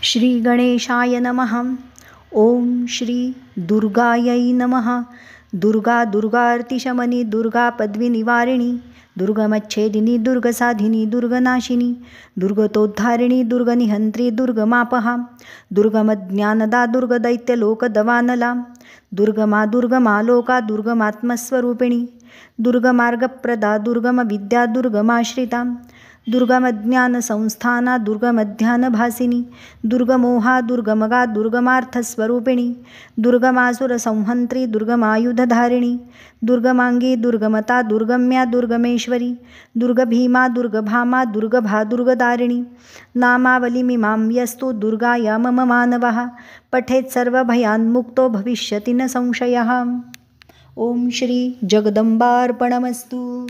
श्री गणेशाय नमः. ओम श्री दुर्गायै नमः. दुर्गा दुर्गार्तिशमनी दुर्गा पद्विनिवारिणी दुर्गमच्छेदिनी दुर्गसाधिनी दुर्गनाशिनी दुर्गतोद्धारिणी दुर्गनिहंत्री दुर्गमापहा दुर्गमज्ञानदा दुर्गदैत्यलोकदवानला दुर्गमा दुर्गमा लोका दुर्गमात्मस्वरूपिणी दुर्गमार्गप्रदा दुर्गमविद्या दुर्गमाश्रिता दुर्गमज्ञानसंस्थाना दुर्गमध्यानभासिनी दुर्गमोहा दुर्गमगा दुर्गमार्थस्वरूपिणी दुर्गमासुरसंहंत्री दुर्गमायुधधारिणी दुर्गमांगी दुर्गमता दुर्गम्या दुर्गमेश्वरी दुर्गभीमा दुर्गभामा दुर्गभा दुर्गदारिणी नामावलिमिमां यस्तु दुर्गाया मम मानवः पठेत् सर्वभयान्मुक्तो भविष्यति न संशयः. ओम श्री जगदंबार्पणमस्तु.